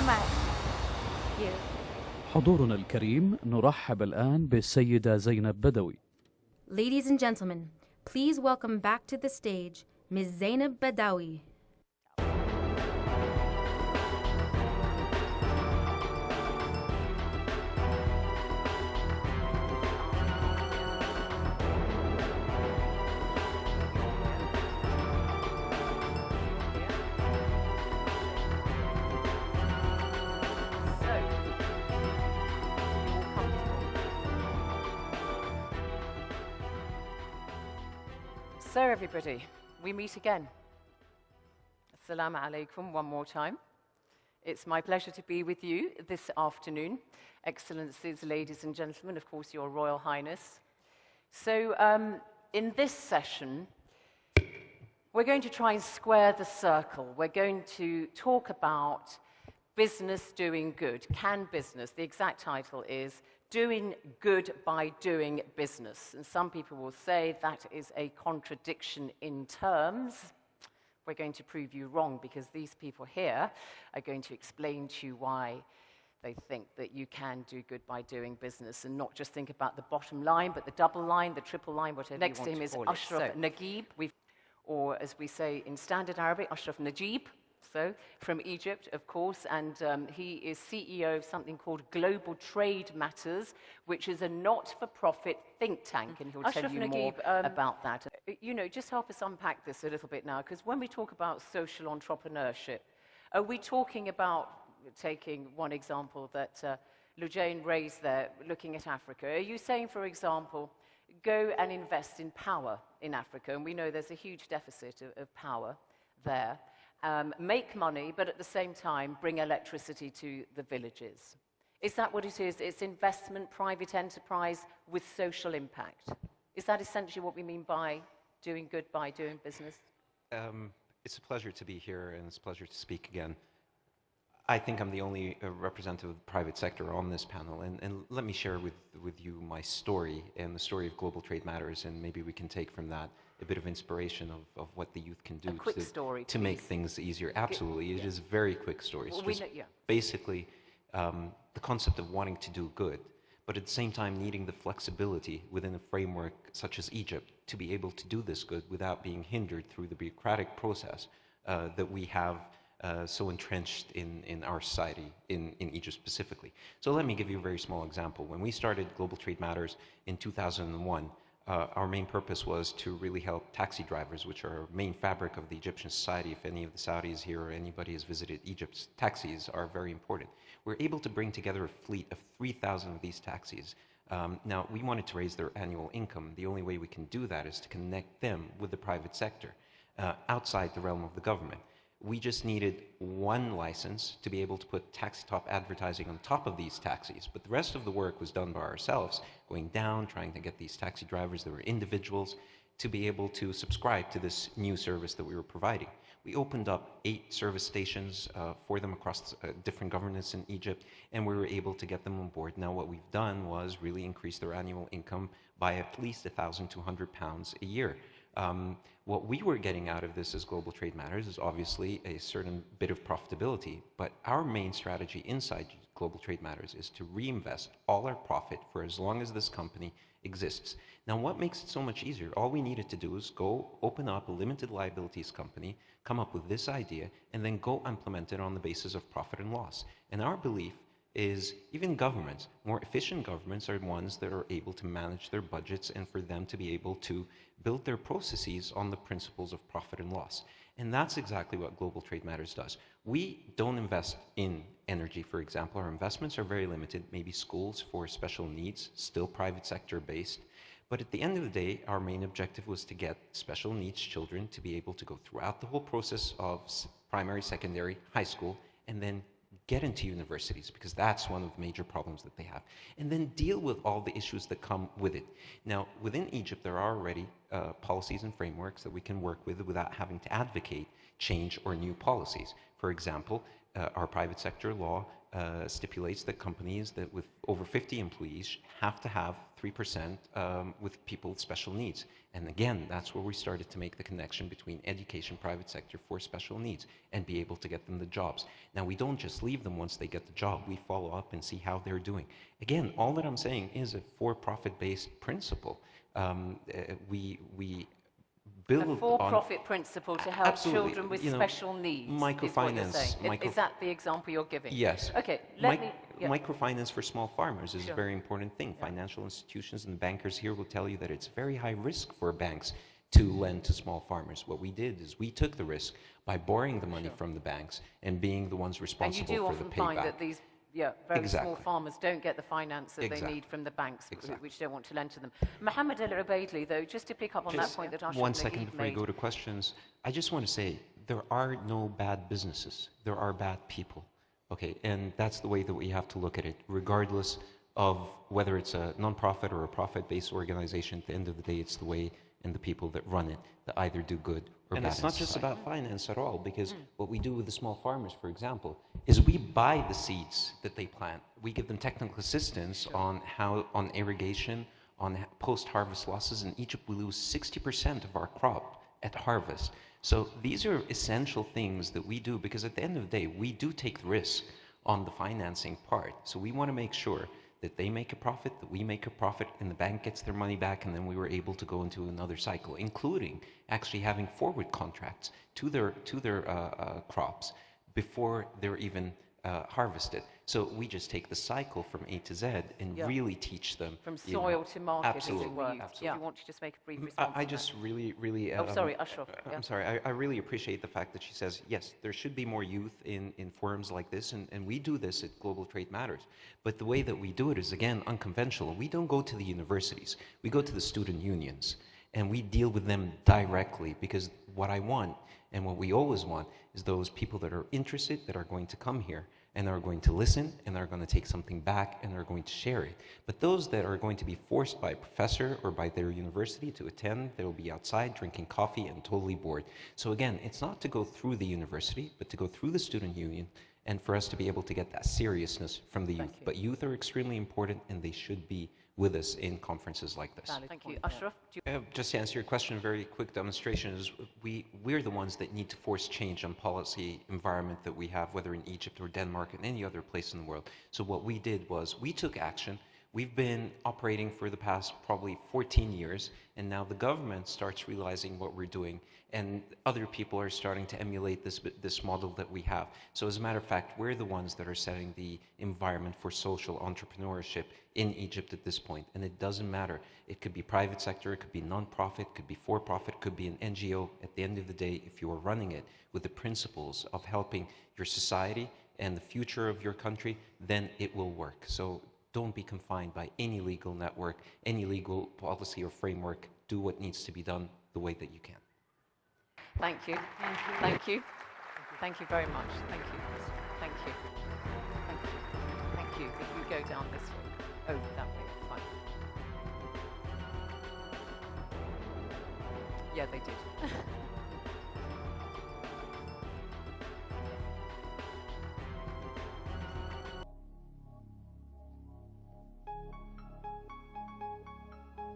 Mohamed. You. حضورنا الكريم، نرحب الآن بالسيدة زينب بدوي. Ladies and gentlemen, please welcome back to the stage Ms. Zainab Badawi. So everybody, we meet again. Assalamu alaikum one more time. It's my pleasure to be with you this afternoon. Excellencies, ladies and gentlemen, of course, Your Royal Highness. So in this session, we're going to try and square the circle. We're going to talk about business doing good. Can business, the exact title is Doing Good by Doing Business. And some people will say that is a contradiction in terms. We're going to prove you wrong, because these people here are going to explain to you why they think that you can do good by doing business and not just think about the bottom line, but the double line, the triple line, whatever Next you want to to him call is it. Ashraf Naguib, or as we say in standard Arabic, Ashraf Naguib. So, from Egypt, of course, and he is CEO of something called Global Trade Matters, which is a not-for-profit think tank, and he'll tell you more about that. You know, just help us unpack this a little bit now, because when we talk about social entrepreneurship, are we talking about, taking one example that Lujain raised there, looking at Africa, are you saying, for example, go and invest in power in Africa, and we know there's a huge deficit of power there, make money, but at the same time bring electricity to the villages? Is that what it is? It's investment, private enterprise with social impact. Is that essentially what we mean by doing good by doing business? It's a pleasure to be here, and it's a pleasure to speak again. I think I'm the only representative of the private sector on this panel, and let me share with you my story and the story of Global Trade Matters, and maybe we can take from that a bit of inspiration of what the youth can do to make things easier. Absolutely, it is a very quick story. Well, basically, the concept of wanting to do good, but at the same time needing the flexibility within a framework such as Egypt to be able to do this good without being hindered through the bureaucratic process that we have so entrenched in our society, in Egypt specifically. So let me give you a very small example. When we started Global Trade Matters in 2001, our main purpose was to really help taxi drivers, which are a main fabric of the Egyptian society. If any of the Saudis here or anybody has visited Egypt, taxis are very important. We're able to bring together a fleet of 3,000 of these taxis. Now, we wanted to raise their annual income. The only way we can do that is to connect them with the private sector outside the realm of the government. We just needed one license to be able to put taxi top advertising on top of these taxis. But the rest of the work was done by ourselves, going down, trying to get these taxi drivers that were individuals to be able to subscribe to this new service that we were providing. We opened up 8 service stations for them across different governments in Egypt, and we were able to get them on board. Now, what we've done was really increase their annual income by at least £1,200 a year. What we were getting out of this as Global Trade Matters is obviously a certain bit of profitability, but our main strategy inside Global Trade Matters is to reinvest all our profit for as long as this company exists. Now, what makes it so much easier? All we needed to do is go open up a limited liabilities company, come up with this idea, and then go implement it on the basis of profit and loss. And our belief is even governments, more efficient governments are ones that are able to manage their budgets and for them to be able to build their processes on the principles of profit and loss. And that's exactly what Global Trade Matters does. We don't invest in energy, for example. Our investments are very limited, maybe schools for special needs, still private sector based. But at the end of the day, our main objective was to get special needs children to be able to go throughout the whole process of primary, secondary, high school, and then get into universities, because that's one of the major problems that they have, and then deal with all the issues that come with it. Now, within Egypt, there are already policies and frameworks that we can work with without having to advocate change or new policies. For example, our private sector law stipulates that companies that with over 50 employees have to have 3% with people with special needs. And again, that's where we started to make the connection between education, private sector for special needs, and be able to get them the jobs. Now, we don't just leave them once they get the job. We follow up and see how they're doing. Again, all that I'm saying is a for-profit-based principle. We build a for-profit principle to help children with special needs. Microfinance. Is that the example you're giving? Yes. Okay. Microfinance for small farmers is a very important thing. Financial institutions and bankers here will tell you that it's very high risk for banks to lend to small farmers. What we did is we took the risk by borrowing the money from the banks and being the ones responsible for the payback. And you do often find that these very small farmers don't get the finance that they need from the banks, which don't want to lend to them. Mohamed El-Ubaidli, though, just to pick up on that point that Ashraf one second before you go to questions, I just want to say there are no bad businesses. There are bad people. Okay, and that's the way that we have to look at it, regardless of whether it's a non-profit or a profit-based organization. At the end of the day, it's the way and the people that run it that either do good or bad. And it's not just about finance at all, because what we do with the small farmers, for example, is we buy the seeds that they plant. We give them technical assistance on irrigation, on post-harvest losses. In Egypt, we lose 60% of our crop at harvest. So these are essential things that we do, because at the end of the day, we do take the risk on the financing part. So we want to make sure that they make a profit, that we make a profit, and the bank gets their money back, and then we were able to go into another cycle, including actually having forward contracts to their crops before they're even harvested. So we just take the cycle from A to Z and really teach them. From soil to market, absolutely, as it were. Absolutely. Do you want to just make a brief response? I just really... sorry, Ashraf. I'm sorry. I really appreciate the fact that she says, yes, there should be more youth in forums like this, and we do this at Global Trade Matters. But the way that we do it is, again, unconventional. We don't go to the universities. We go to the student unions, and we deal with them directly, because what I want, and what we always want, is those people that are interested, that are going to come here, and are going to listen, and are going to take something back, and are going to share it. But those that are going to be forced by a professor or by their university to attend, they'll be outside drinking coffee and totally bored. So again, it's not to go through the university, but to go through the student union, and for us to be able to get that seriousness from the youth. But youth are extremely important, and they should be with us in conferences like this. Thank you. Ashraf? Just to answer your question, a very quick demonstration is we're the ones that need to force change on policy environment that we have, whether in Egypt or Denmark and any other place in the world. So what we did was we took action. We've been operating for the past probably 14 years, and now the government starts realizing what we're doing, and other people are starting to emulate this model that we have. So as a matter of fact, we're the ones that are setting the environment for social entrepreneurship in Egypt at this point. And it doesn't matter. It could be private sector, it could be non-profit, it could be for-profit, it could be an NGO. At the end of the day, if you are running it with the principles of helping your society and the future of your country, then it will work. So don't be confined by any legal network, any legal policy or framework. Do what needs to be done the way that you can. Thank you. Thank you. Thank you very much. Thank you. Thank you. Thank you. Thank you. If you go down this way. Oh, that way. Fine. Yeah, they did.